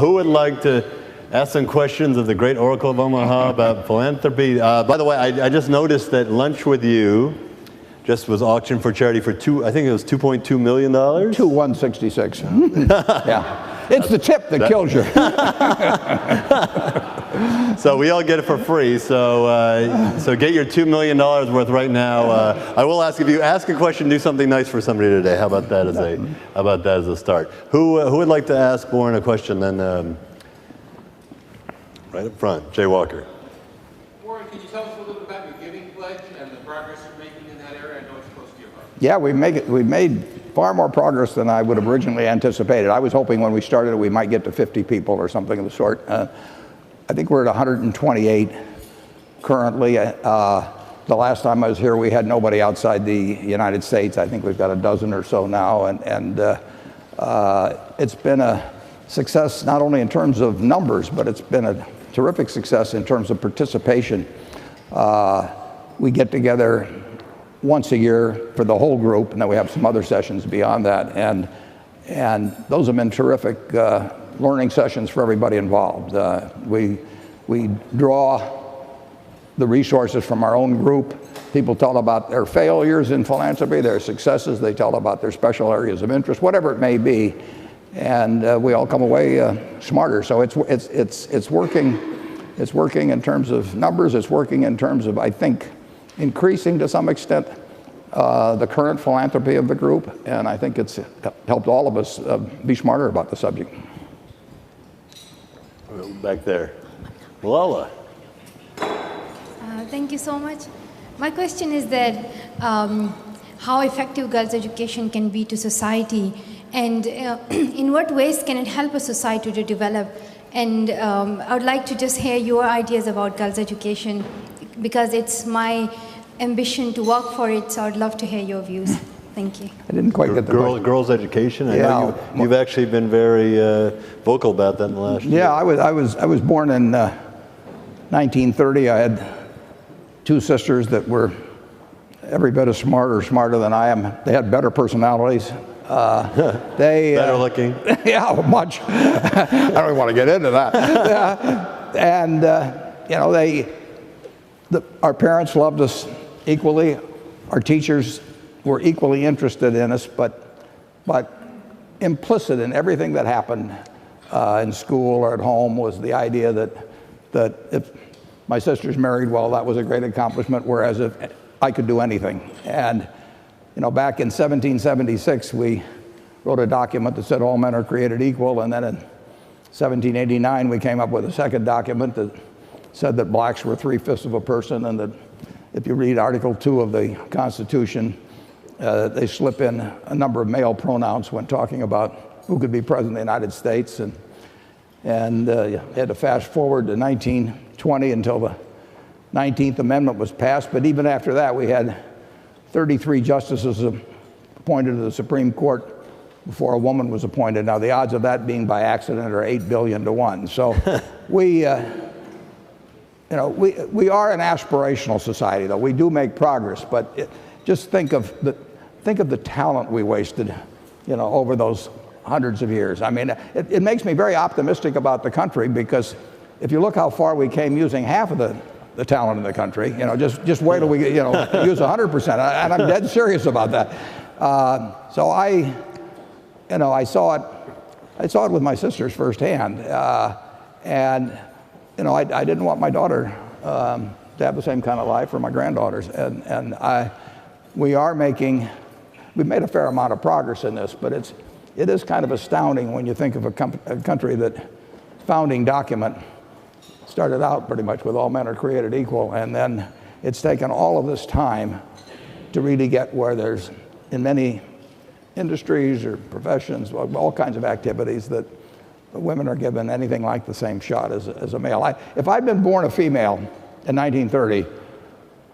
Who would like to ask some questions of the great Oracle of Omaha about philanthropy? By the way, I just noticed that Lunch with You just was auctioned for charity for I think it was $2.2 million? 2,166. Yeah. It's the tip that kills you. So we all get it for free. So get your $2 million worth right now. I will ask, if you ask a question, do something nice for somebody today. How about that as a start? Who would like to ask Warren a question? Then right up front, Jay Walker. Warren, can you tell us a little bit about your giving pledge and the progress you're making in that area? I know it's close to your heart. Yeah, we've made far more progress than I would have originally anticipated. I was hoping when we started it we might get to 50 people or something of the sort. I think we're at 128 currently. The last time I was here, we had nobody outside the United States. I think we've got a dozen or so now, and it's been a success not only in terms of numbers, but it's been a terrific success in terms of participation. We get together once a year for the whole group, and then we have some other sessions beyond that, and those have been terrific learning sessions for everybody involved. We draw the resources from our own group. People tell about their failures in philanthropy, their successes. They tell about their special areas of interest, whatever it may be, and we all come away smarter. So it's working. It's working in terms of numbers. It's working in terms of, I think, increasing to some extent the current philanthropy of the group, and I think it's helped all of us be smarter about the subject. Back there. Lola. Thank you so much. My question is that how effective girls' education can be to society, and in what ways can it help a society to develop? And I would like to just hear your ideas about girls' education, because it's my ambition to work for it, so I'd love to hear your views. Thank you. I didn't quite get the question. Girls' education. I know you've actually been very vocal about that in the last year. Yeah, I was born in 1930. I had two sisters that were every bit as smarter than I am. They had better personalities. Better looking. Yeah, much. I don't even want to get into that. And you know, our parents loved us equally. Our teachers were equally interested in us, but implicit in everything that happened in school or at home was the idea that if my sisters married well, that was a great accomplishment, whereas if I could do anything. And you know, back in 1776, we wrote a document that said all men are created equal, and then in 1789, we came up with a second document that said that blacks were 3/5 of a person, and that if you read Article 2 of the Constitution, they slip in a number of male pronouns when talking about who could be president of the United States, and you had to fast forward to 1920 until the 19th Amendment was passed. But even after that, we had 33 justices appointed to the Supreme Court before a woman was appointed. Now, the odds of that being by accident are 8 billion to 1. So we are an aspirational society, though. We do make progress, but just think of the talent we wasted, you know, over those hundreds of years. I mean, it makes me very optimistic about the country, because if you look how far we came using half of the talent in the country, you know, just wait till we use 100%, and I'm dead serious about that. So I saw it with my sisters firsthand, and you know, I didn't want my daughter to have the same kind of life, or my granddaughters, and we've made a fair amount of progress in this, but it is kind of astounding when you think of a country that founding document started out pretty much with all men are created equal, and then it's taken all of this time to really get where there's, in many industries or professions, all kinds of activities, that women are given anything like the same shot as a male. If I'd been born a female in 1930,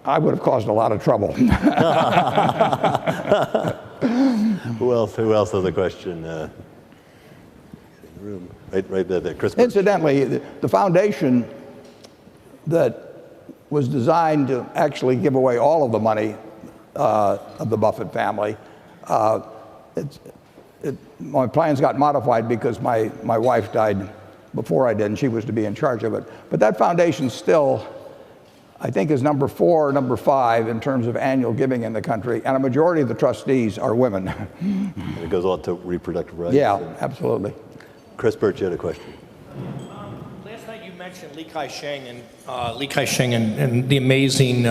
I would have caused a lot of trouble. Who else has a question? In the room, right there, Chris. Incidentally, the foundation that was designed to actually give away all of the money of the Buffett family, my plans got modified because my wife died before I did, and she was to be in charge of it. But that foundation still, I think, is number 4 or number 5 in terms of annual giving in the country, and a majority of the trustees are women. And it goes on to reproductive rights. Yeah, absolutely. Chris Birch, you had a question. Last night you mentioned Li Ka-shing and the amazing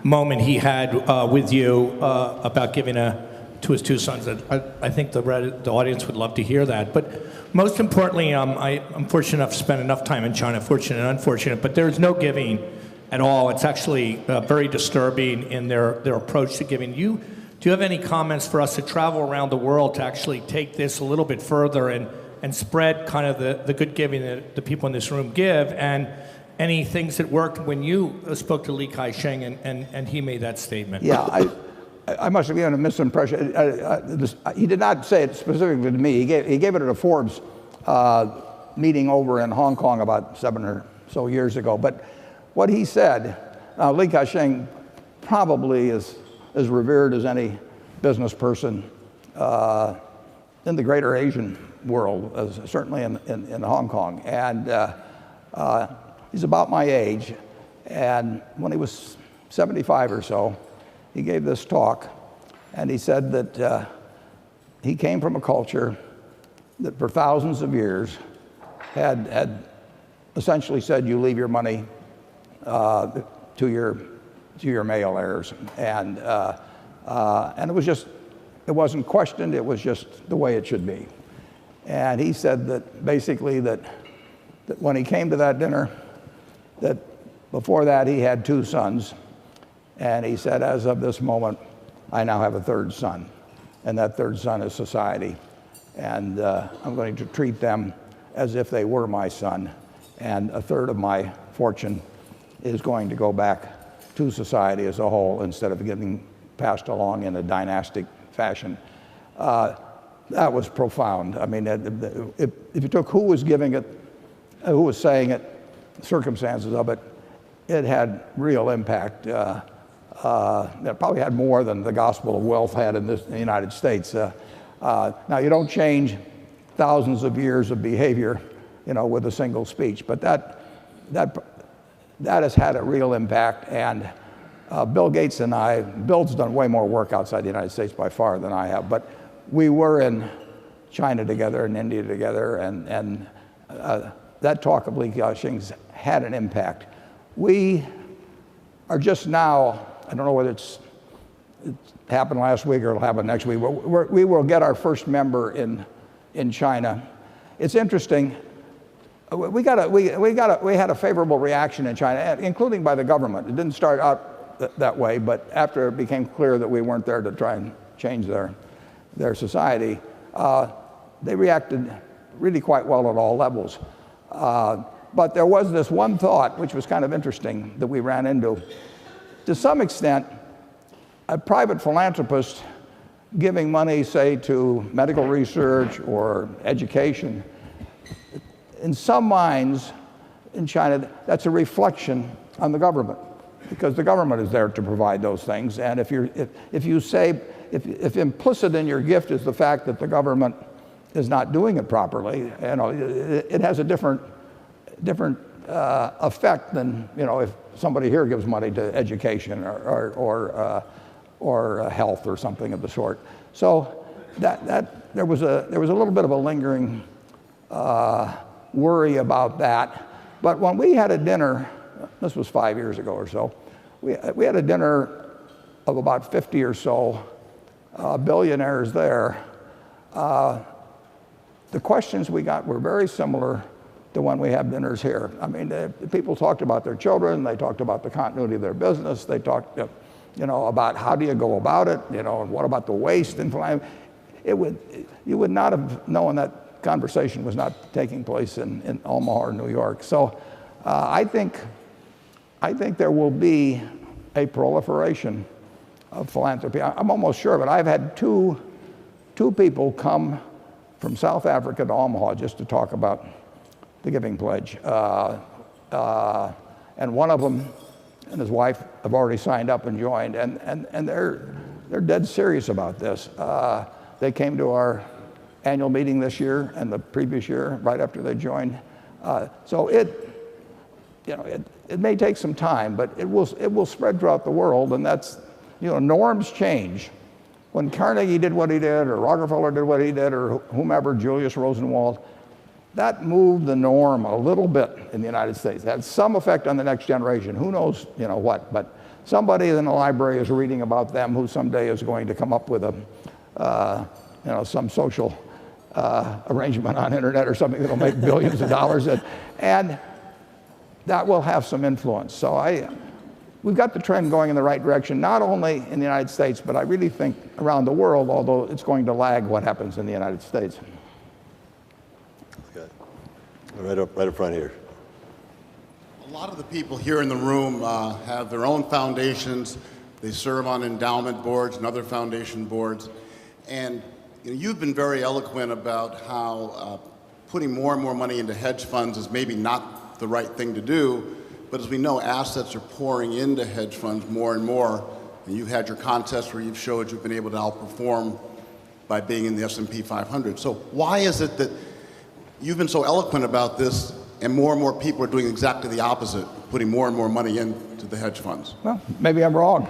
moment he had with you about giving to his 2 sons. I think the audience would love to hear that. But most importantly, I'm fortunate enough to spend enough time in China, fortunate and unfortunate, but there's no giving at all. It's actually very disturbing in their approach to giving. Do you have any comments for us to travel around the world to actually take this a little bit further and spread kind of the good giving that the people in this room give, and any things that worked when you spoke to Li Ka-shing and he made that statement? Yeah, I must have given a misimpression. He did not say it specifically to me. He gave it at a Forbes meeting over in Hong Kong about 7 or so years ago. But what he said, Li Ka-shing probably is as revered as any business person in the greater Asian world, certainly in Hong Kong. And he's about my age. And when he was 75 or so, he gave this talk, and he said that he came from a culture that for thousands of years had essentially said, you leave your money to your male heirs. And it wasn't questioned, it was just the way it should be. And he said that basically that when he came to that dinner, that before that he had 2 sons, and he said, as of this moment, I now have a 3rd son, and that 3rd son is society. And I'm going to treat them as if they were my son, and a 1/3 of my fortune is going to go back to society as a whole instead of getting passed along in a dynastic fashion. That was profound. I mean, if you took who was giving it, who was saying it, circumstances of it, it had real impact. It probably had more than the gospel of wealth had in the United States. Now, you don't change thousands of years of behavior, with a single speech, but that has had a real impact. And Bill Gates and I, Bill's done way more work outside the United States by far than I have, but we were in China together and India together, and that talk of Li Ka-shing's had an impact. We are just now, I don't know whether it happened last week or it'll happen next week, but we will get our first member in China. It's interesting. We had a favorable reaction in China, including by the government. It didn't start out that way, but after it became clear that we weren't there to try and change their society, they reacted really quite well at all levels. But there was this one thought, which was kind of interesting, that we ran into. To some extent, a private philanthropist giving money, say, to medical research or education, in some minds in China, that's a reflection on the government, because the government is there to provide those things. And if implicit in your gift is the fact that the government is not doing it properly, it has a different effect than if somebody here gives money to education or health or something of the sort. So there was a little bit of a lingering worry about that. But when we had a dinner, this was 5 years ago or so, we had a dinner of about 50 or so billionaires there. The questions we got were very similar to when we have dinners here. I mean, people talked about their children, they talked about the continuity of their business, they talked about how do you go about it, and what about the waste and you would not have known that conversation was not taking place in Omaha or New York. So I think there will be a proliferation of philanthropy. I'm almost sure of it. I've had two people come from South Africa to Omaha just to talk about the Giving Pledge. And one of them and his wife have already signed up and joined, and they're dead serious about this. They came to our annual meeting this year and the previous year, right after they joined. So it may take some time, but it will spread throughout the world, and that's, norms change. When Carnegie did what he did, or Rockefeller did what he did, or whomever, Julius Rosenwald, that moved the norm a little bit in the United States. It had some effect on the next generation. Who knows, what? But somebody in the library is reading about them who someday is going to come up with some social arrangement on internet or something that'll make billions of dollars, and that will have some influence. So we've got the trend going in the right direction, not only in the United States, but I really think around the world, although it's going to lag what happens in the United States. That's good. Right up front here. A lot of the people here in the room have their own foundations. They serve on endowment boards and other foundation boards. And you've been very eloquent about how putting more and more money into hedge funds is maybe not the right thing to do. But as we know, assets are pouring into hedge funds more and more. And you've had your contests where you've showed you've been able to outperform by being in the S&P 500. So why is it that you've been so eloquent about this and more people are doing exactly the opposite, putting more and more money into the hedge funds? Well, maybe I'm wrong.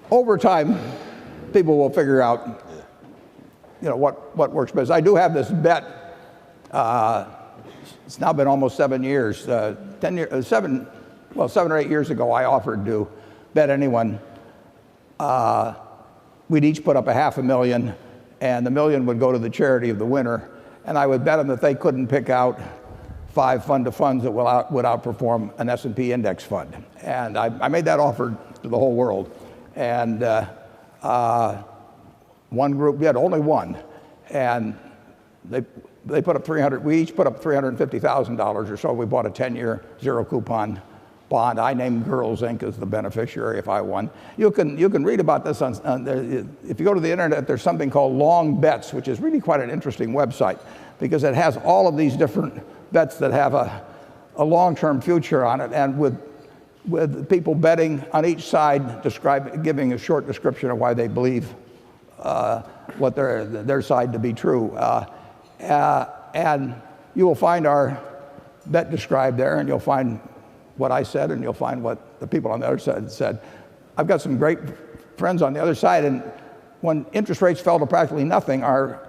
Over time, people will figure out, what works best. I do have this bet. It's now been almost 7 years. 7 or 8 years ago, I offered to bet anyone. We'd each put up $500,000, and the $1 million would go to the charity of the winner. And I would bet them that they couldn't pick out 5 fund-to-funds that would outperform an S&P index fund. And I made that offer to the whole world. And one group did, only one. And they put up we each put up $350,000 or so. We bought a 10-year zero coupon bond. I named Girls Inc. as the beneficiary if I won. You can read about this if you go to the internet. There's something called Long Bets, which is really quite an interesting website because it has all of these different bets that have a long-term future on it, and with people betting on each side, giving a short description of why they believe what their side to be true. And you will find our bet described there, and you'll find what I said, and you'll find what the people on the other side said. I've got some great friends on the other side, and when interest rates fell to practically nothing, our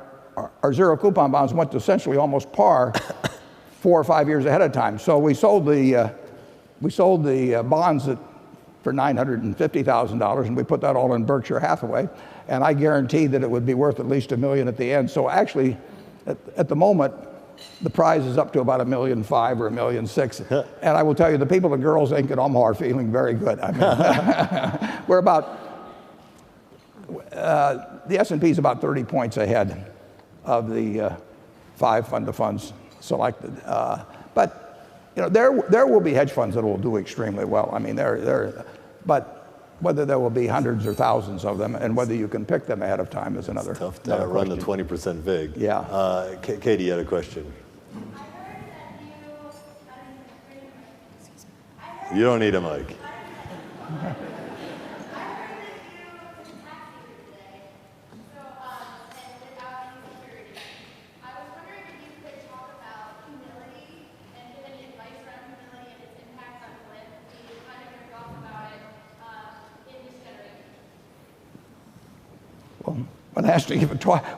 zero coupon bonds went to essentially almost par 4 or 5 years ahead of time. So we sold the bonds for $950,000, and we put that all in Berkshire Hathaway, and I guaranteed that it would be worth at least $1 million at the end. So actually, at the moment, the prize is up to about $1.5 million or $1.6 million. And I will tell you, the people at Girls Inc. at Omaha are feeling very good. I mean, we're about, the S&P is about 30 points ahead of the 5 fund-to-funds selected. But there will be hedge funds that will do extremely well. I mean, but whether there will be hundreds or thousands of them, and whether you can pick them ahead of time is another. It's tough to run the 20% VIG. Yeah. Katie, you had a question. You don't need a mic.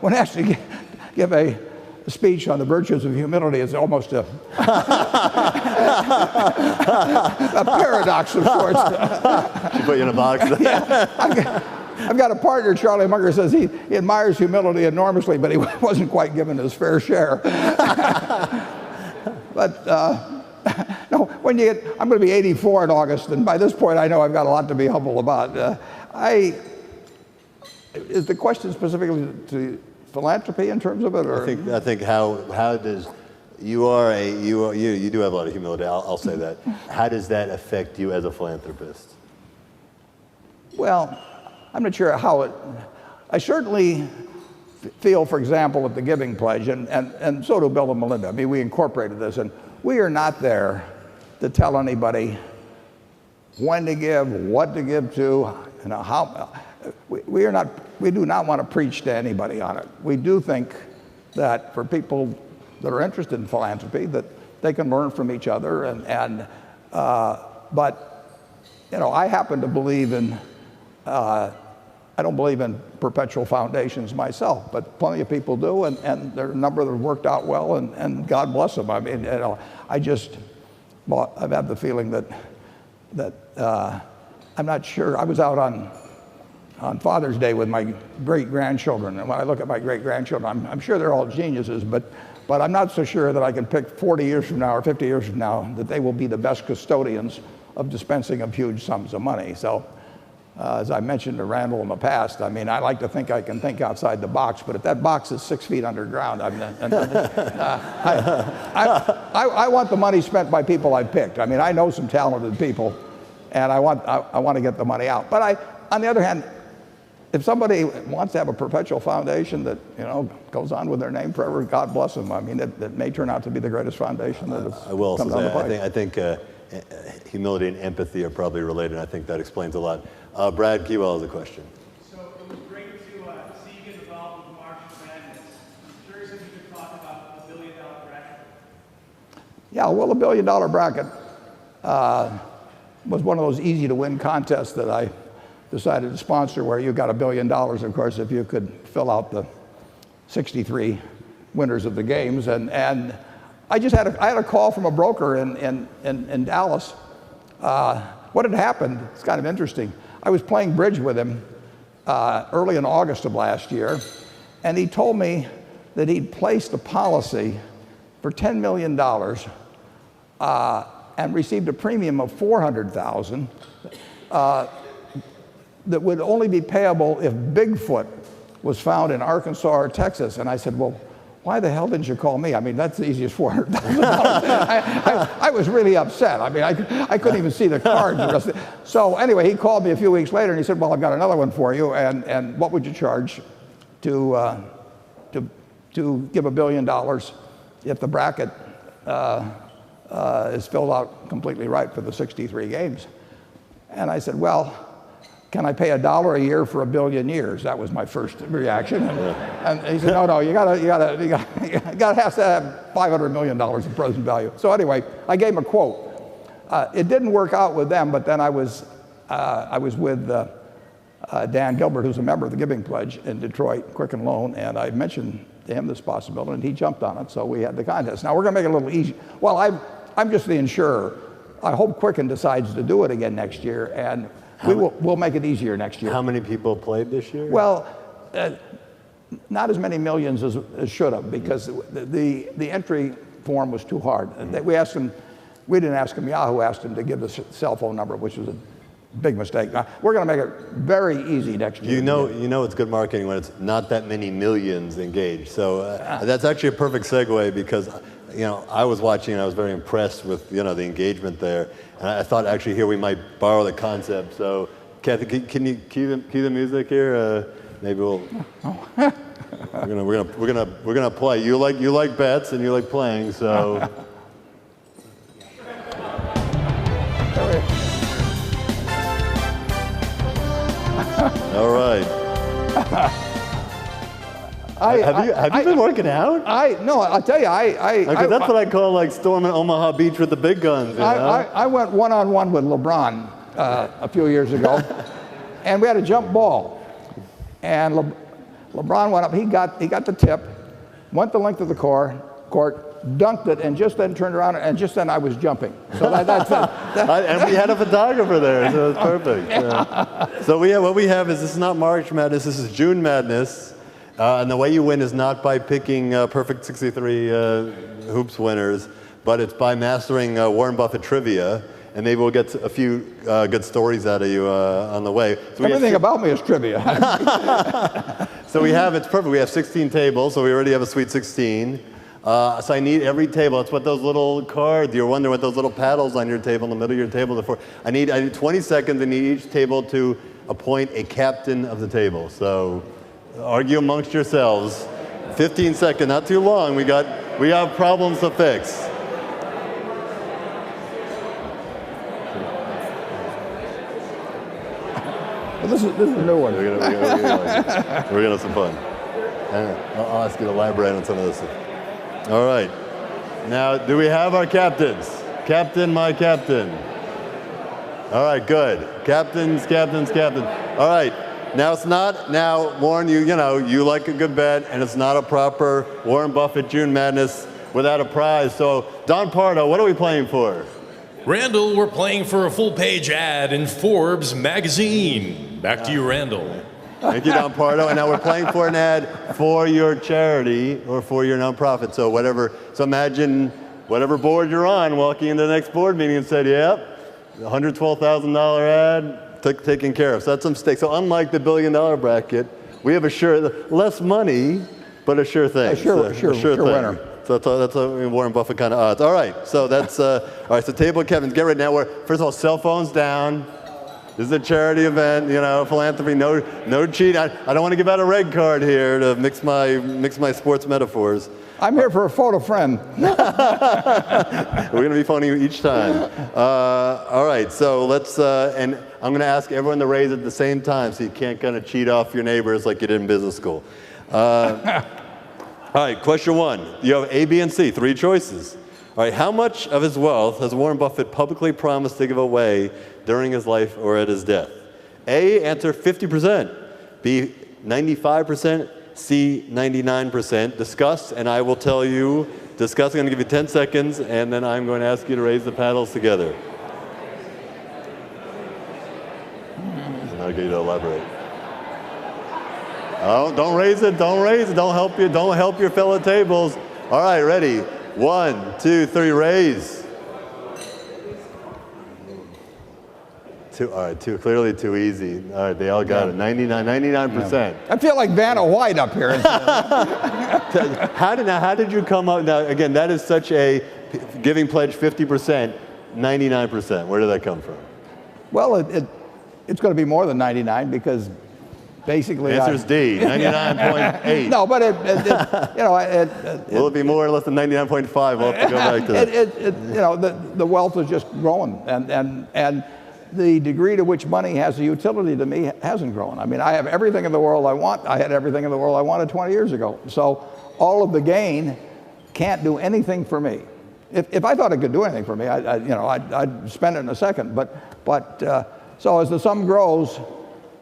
When asked to give a speech on the virtues of humility, it's almost a paradox of sorts. She put you in a box. I've got a partner, Charlie Munger, says he admires humility enormously, but he wasn't quite given his fair share. But no, I'm going to be 84 in August, and by this point I know I've got a lot to be humble about. Is the question specifically to philanthropy in terms of it, or? I think how does you do have a lot of humility. I'll say that. How does that affect you as a philanthropist? Well, I'm not sure how it. I certainly feel, for example, at the Giving Pledge, and so do Bill and Melinda. I mean, we incorporated this, and we are not there to tell anybody when to give, what to give to, how. we do not want to preach to anybody on it. We do think that for people that are interested in philanthropy, that they can learn from each other, but I happen to believe in. I don't believe in perpetual foundations myself, but plenty of people do, and there are a number that have worked out well, and God bless them. I mean, I've had the feeling that I'm not sure. I was out on Father's Day with my great-grandchildren, and when I look at my great-grandchildren, I'm sure they're all geniuses, but I'm not so sure that I can pick 40 years from now or 50 years from now that they will be the best custodians of dispensing of huge sums of money. So, as I mentioned to Randall in the past, I mean, I like to think I can think outside the box, but if that box is 6 feet underground, I want the money spent by people I picked. I mean, I know some talented people, and I want to get the money out. But on the other hand, if somebody wants to have a perpetual foundation that goes on with their name forever, God bless them. I mean, it may turn out to be the greatest foundation that has come down the pike. I think humility and empathy are probably related. I think that explains a lot. Brad Keywell has a question. So it was great to see you get involved with March Madness. I'm curious if you could talk about the $1 billion bracket. Yeah, well, the $1 billion bracket was one of those easy-to-win contests that I decided to sponsor, where you got $1 billion, of course, if you could fill out the 63 winners of the games. And I had a call from a broker in Dallas. What had happened, it's kind of interesting. I was playing bridge with him early in August of last year, and he told me that he'd placed a policy for $10 million and received a premium of $400,000 that would only be payable if Bigfoot was found in Arkansas or Texas. And I said, well, why the hell didn't you call me? I mean, that's the easiest $400,000. I was really upset. I mean, I couldn't even see the cards. So anyway, he called me a few weeks later, and he said, well, I've got another one for you, and what would you charge to give $1 billion if the bracket is filled out completely right for the 63 games? And I said, well, can I pay $1 a year for 1 billion years? That was my first reaction. And he said, no, you gotta have to have $500 million in present value. So anyway, I gave him a quote. It didn't work out with them, but then I was with Dan Gilbert, who's a member of the Giving Pledge in Detroit, Quicken Loan, and I mentioned to him this possibility, and he jumped on it, so we had the contest. Now, we're gonna make it a little easy. Well, I'm just the insurer. I hope Quicken decides to do it again next year, and we'll make it easier next year. How many people played this year? Well, not as many millions as should have, because the entry form was too hard. We didn't ask him, Yahoo asked him to give the cell phone number, which was a big mistake. We're going to make it very easy next year. You know it's good marketing when it's not that many millions engaged. So that's actually a perfect segue, because I was watching and I was very impressed with the engagement there. And I thought actually here we might borrow the concept. So Kathy, can you cue the music here? Maybe we'll. we're gonna play. You like bets and you like playing, so. All right. Have you been working out? No, I'll tell you, that's what I call like storming Omaha Beach with the big guns. I went one-on-one with LeBron a few years ago, and we had a jump ball, and LeBron went up. He got the tip, went the length of the court, dunked it, and just then turned around, and just then I was jumping. So that's and we had a photographer there, so it's perfect. Yeah. So what we have is, this is not March Madness, this is June Madness. And the way you win is not by picking perfect 63 hoops winners, but it's by mastering Warren Buffett trivia, and maybe we'll get a few good stories out of you on the way. So everything about me is trivia. So it's perfect. We have 16 tables, so we already have a Sweet 16. So I need every table. That's what those little cards, you're wondering what those little paddles on your table, in the middle of your table are for. I need 20 seconds. I need each table to appoint a captain of the table. So argue amongst yourselves. 15 seconds, not too long. We have problems to fix. Well, this is a new one. We're gonna have some fun. I'll ask you to elaborate on some of this. All right. Now, do we have our captains? Captain, my captain. All right, good. Captains. All right. Now it's not. Now, Warren, you like a good bet, and it's not a proper Warren Buffett June Madness without a prize. So, Don Pardo, what are we playing for? Randall, we're playing for a full-page ad in Forbes magazine. Back to you, Randall. Thank you, Don Pardo. And now we're playing for an ad for your charity or for your nonprofit. So imagine whatever board you're on, walking into the next board meeting and said, yep, $112,000 ad taken care of. So that's some stake. So unlike the $1 billion bracket, we have less money, but a sure thing. A sure thing. winner. So that's a Warren Buffett kind of odds. All right, so that's, all right, so table of Kevin's, get ready now. First of all, cell phones down. This is a charity event, philanthropy, no cheat. I don't want to give out a red card here to mix my sports metaphors. I'm here for a photo friend. We're going to be phoning you each time. All right, so let's, and I'm going to ask everyone to raise at the same time so you can't kind of cheat off your neighbors like you did in business school. All right, question one. You have A, B, and C, 3 choices. All right, how much of his wealth has Warren Buffett publicly promised to give away during his life or at his death? A, answer 50%. B, 95%. C, 99%. Discuss, and I will tell you, discuss, I'm going to give you 10 seconds, and then I'm going to ask you to raise the paddles together. And I'll get you to elaborate. Oh, don't raise it, don't help your fellow tables. All right, ready? 1, 2, 3, raise. 2, all right, clearly too easy. All right, they all got it. 99%. Yeah. I feel like Vanna White up here. How did you come up? Now, again, that is such a giving pledge 50%, 99%. Where did that come from? Well, it's going to be more than 99 because basically. The answer is D, 99.8. No, but will it be more or less than 99.5? We'll have to go back to that. The wealth is just growing, and the degree to which money has a utility to me hasn't grown. I mean, I have everything in the world I want. I had everything in the world I wanted 20 years ago. So all of the gain can't do anything for me. If I thought it could do anything for me, I'd spend it in a second. But so as the sum grows,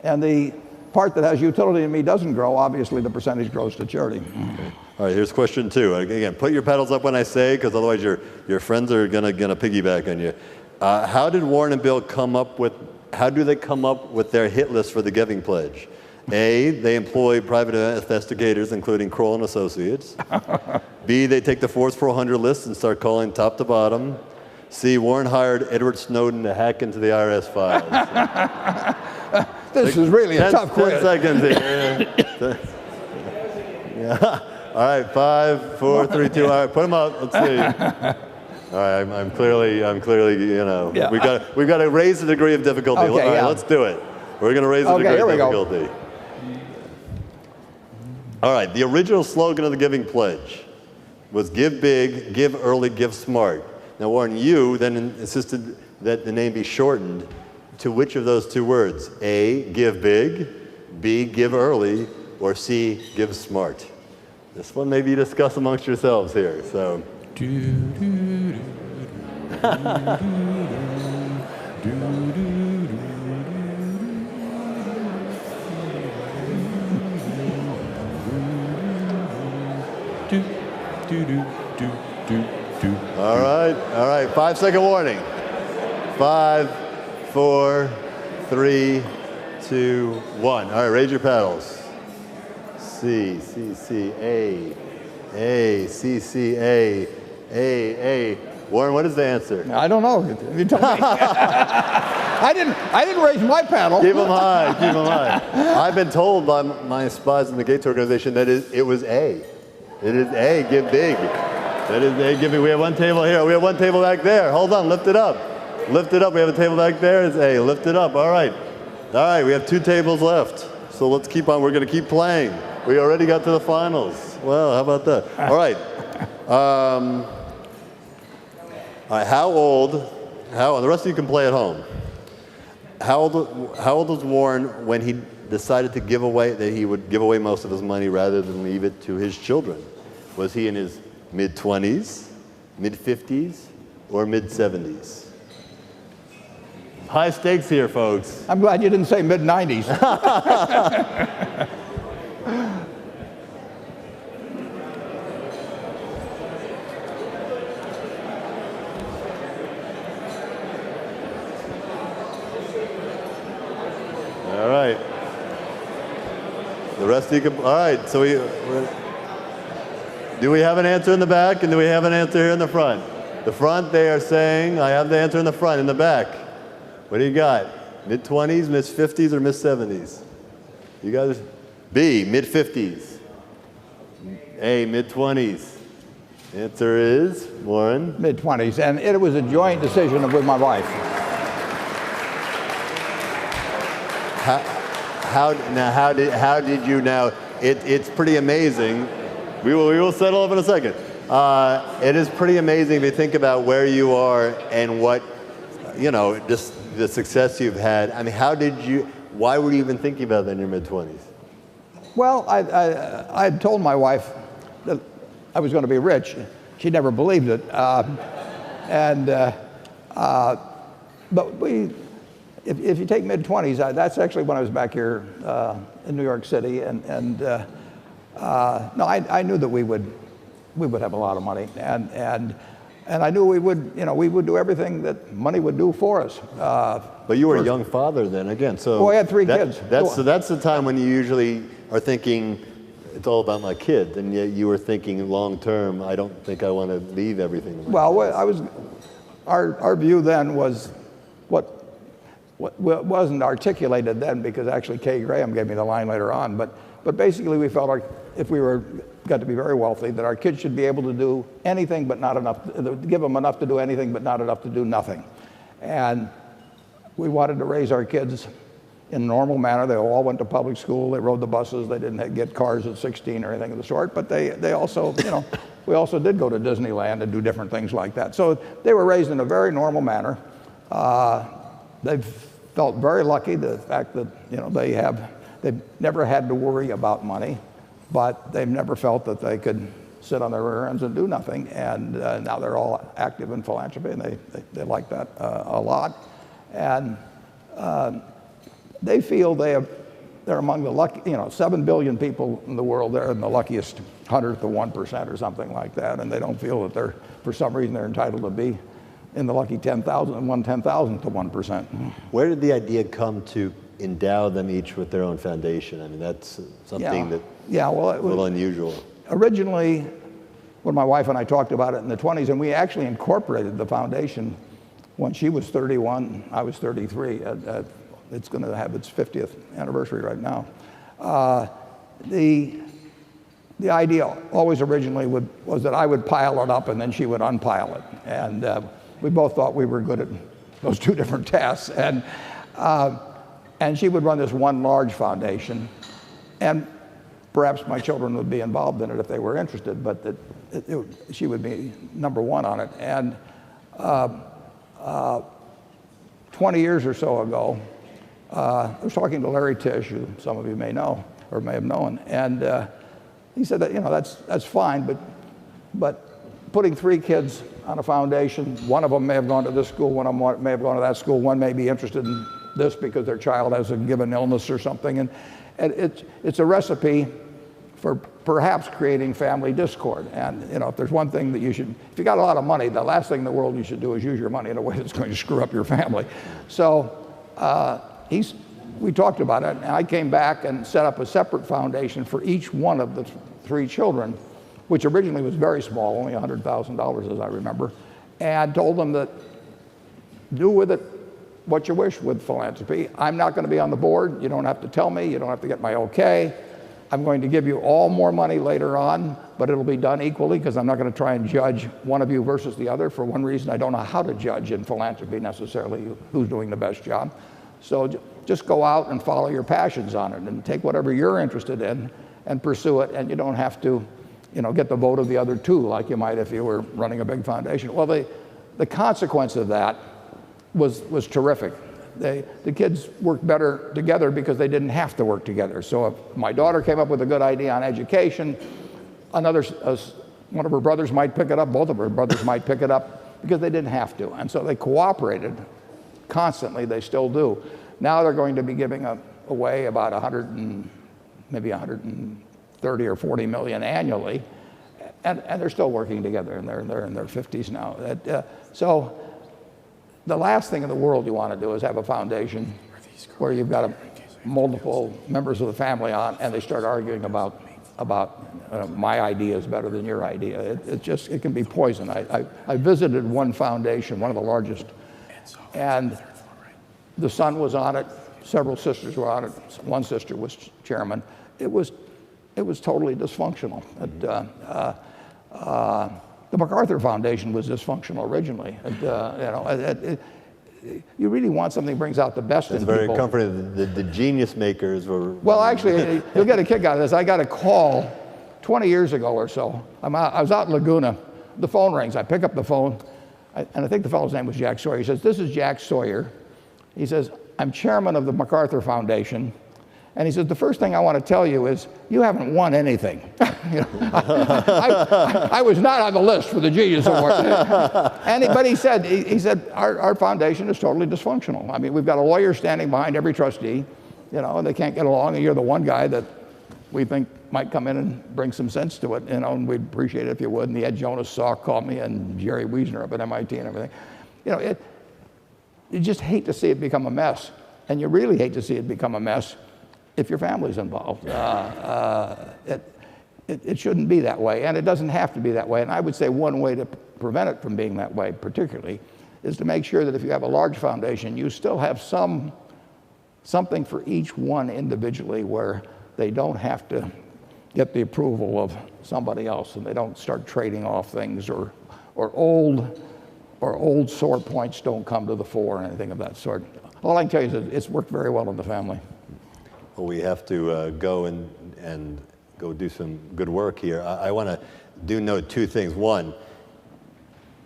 and the part that has utility in me doesn't grow, obviously the percentage grows to charity. Okay. All right, here's question 2. Again, put your pedals up when I say, because otherwise your friends are gonna piggyback on you. How did Warren and Bill come up with their hit list for the Giving Pledge? A, they employ private investigators, including Kroll and Associates. B, they take the Forbes 400 list and start calling top to bottom. C, Warren hired Edward Snowden to hack into the IRS files. This is really a tough quiz. 10 seconds here. Yeah. All right, 5, 4, 3, 2. All right, put them up. Let's see. All right, I'm clearly, yeah. we've got to raise the degree of difficulty. Okay, All right, let's do it. We're going to raise the degree of difficulty. All right, the original slogan of the Giving Pledge was give big, give early, give smart. Now, Warren, you then insisted that the name be shortened to which of those 2 words? A, give big, B, give early, or C, give smart. This one maybe you discuss amongst yourselves here. So. All right, 5-second warning. 5, 4, 3, 2, 1. All right, raise your paddles. C, C, C, A, C, C, A. Warren, what is the answer? I don't know. You tell me. I didn't raise my paddle. Keep them high, keep them high. I've been told by my spies in the Gates organization that it was A. It is A, give big. That is A, give big. We have one table here. We have one table back there. Hold on, lift it up. Lift it up. We have a table back there. It's A. Lift it up. All right. All right, we have 2 tables left. So let's keep on. We're going to keep playing. We already got to the finals. Well, how about that? All right. All right, how old, the rest of you can play at home. how old was Warren when he decided to give away, that he would give away most of his money rather than leave it to his children? Was he in his mid-20s, mid-50s, or mid-70s? High stakes here, folks. I'm glad you didn't say mid-90s. All right. The rest of you can, all right, so do we have an answer in the back, and do we have an answer here in the front? The front, they are saying, I have the answer in the front. In the back, what do you got? Mid-20s, mid-50s, or mid-70s? You guys? B, mid-50s. A, mid-20s. Answer is, Warren? Mid-20s, and it was a joint decision with my wife. How did you now? It's pretty amazing. We will settle up in a second. It is pretty amazing to think about where you are and what, just the success you've had. I mean, why were you even thinking about that in your mid-20s? Well, I had told my wife that I was going to be rich. She never believed it. But if you take mid-20s, that's actually when I was back here in New York City, no, I knew that we would have a lot of money, and I knew we would do everything that money would do for us. But you were a young father then, again. So I had 3 kids. So that's the time when you usually are thinking, it's all about my kid, and yet you were thinking long term. I don't think I want to leave everything to my kids. Our view then was what wasn't articulated then, because actually Kay Graham gave me the line later on. But basically, we felt like if we got to be very wealthy, that our kids should be able to do anything but not enough, give them enough to do anything but not enough to do nothing. And we wanted to raise our kids in a normal manner. They all went to public school. They rode the buses. They didn't get cars at 16 or anything of the sort. But they also, we also did go to Disneyland and do different things like that. So they were raised in a very normal manner. They've felt very lucky, the fact that they've never had to worry about money, but they've never felt that they could sit on their rear ends and do nothing. And now they're all active in philanthropy, and they like that a lot. And they feel they're among the lucky, 7 billion people in the world. They're in the luckiest 100th of 1% or something like that, and they don't feel that for some reason they're entitled to be in the lucky 10,000 and 1/10,000th of 1%. Where did the idea come to endow them each with their own foundation? I mean, that's something that a little unusual. Originally, when my wife and I talked about it in the 20s, and we actually incorporated the foundation when she was 31, I was 33. It's going to have its 50th anniversary right now. The idea always originally was that I would pile it up and then she would unpile it. And we both thought we were good at those 2 different tasks. And she would run this one large foundation. And perhaps my children would be involved in it if they were interested, but she would be #1 on it. And 20 years or so ago, I was talking to Larry Tisch, who some of you may know or may have known, and he said that that's fine, but putting 3 kids on a foundation, one of them may have gone to this school, one of them may have gone to that school, one may be interested in this because their child has a given illness or something, and it's a recipe for perhaps creating family discord. And if there's one thing that if you got a lot of money, the last thing in the world you should do is use your money in a way that's going to screw up your family. So we talked about it, and I came back and set up a separate foundation for each one of the 3 children, which originally was very small, only $100,000 as I remember, and told them that do with it what you wish with philanthropy. I'm not going to be on the board. You don't have to tell me. You don't have to get my okay. I'm going to give you all more money later on, but it'll be done equally, because I'm not going to try and judge one of you versus the other. For one reason, I don't know how to judge in philanthropy necessarily who's doing the best job. So just go out and follow your passions on it and take whatever you're interested in and pursue it, and you don't have to get the vote of the other 2 like you might if you were running a big foundation. Well, the consequence of that was terrific. the kids work better together because they didn't have to work together. So if my daughter came up with a good idea on education, one of her brothers might pick it up, both of her brothers might pick it up because they didn't have to. And so they cooperated constantly, they still do. Now they're going to be giving away about maybe 130 or 40 million annually, and they're still working together, and they're in their 50s now. So the last thing in the world you want to do is have a foundation where you've got multiple members of the family on, and they start arguing about my idea is better than your idea. It can be poison. I visited one foundation, one of the largest, and the son was on it. Several sisters were on it. One sister was chairman. It was totally dysfunctional. The MacArthur Foundation was dysfunctional originally. You really want something that brings out the best in people. It's very comforting. The genius makers were... Well, actually, you'll get a kick out of this. I got a call 20 years ago or so. I was out in Laguna. The phone rings. I pick up the phone, and I think the fellow's name was Jack Sawyer. He says, "This is Jack Sawyer." He says, "I'm chairman of the MacArthur Foundation." And he says, "The first thing I want to tell you is you haven't won anything." I was not on the list for the Genius Award. But he said, our foundation is totally dysfunctional. I mean, we've got a lawyer standing behind every trustee, and they can't get along, and you're the one guy that we think might come in and bring some sense to it, and we'd appreciate it if you would. And he had Jonas Salk call me and Jerry Wiesner up at MIT and everything. You just hate to see it become a mess, and you really hate to see it become a mess if your family's involved. It shouldn't be that way, and it doesn't have to be that way. And I would say one way to prevent it from being that way, particularly, is to make sure that if you have a large foundation, you still have something for each one individually where they don't have to get the approval of somebody else, and they don't start trading off things, or old sore points don't come to the fore, or anything of that sort. All I can tell you is it's worked very well in the family. Well, we have to go and go do some good work here. I want to note two things. One,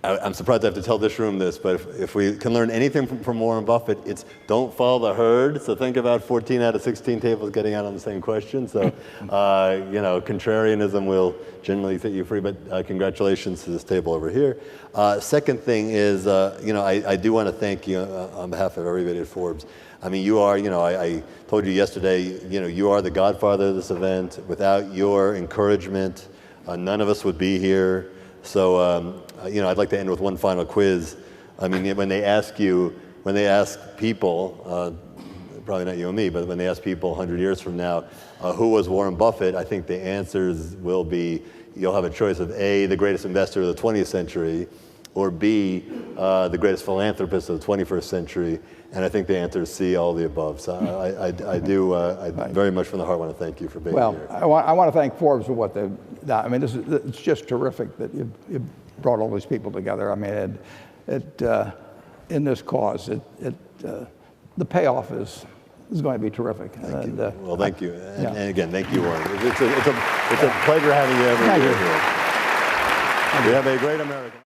I'm surprised I have to tell this room this, but if we can learn anything from Warren Buffett, it's don't follow the herd. So think about 14 out of 16 tables getting out on the same question. So, contrarianism will generally set you free, but congratulations to this table over here. Second thing is, I do want to thank you on behalf of everybody at Forbes. I mean, you are, I told you yesterday, you are the godfather of this event. Without your encouragement, none of us would be here. So, I'd like to end with one final quiz. I mean, when they ask people, probably not you and me, but when they ask people 100 years from now, who was Warren Buffett, I think the answers will be, you'll have a choice of A, the greatest investor of the 20th century, or B, the greatest philanthropist of the 21st century. And I think the answer is C, all the above. So I very much from the heart want to thank you for being here. Well, I want to thank Forbes for what they've done. I mean, it's just terrific that you brought all these people together. I mean, in this cause, the payoff is going to be terrific. Thank you. Well, thank you. And again, thank you, Warren. It's a pleasure having you every year here. We have a great American.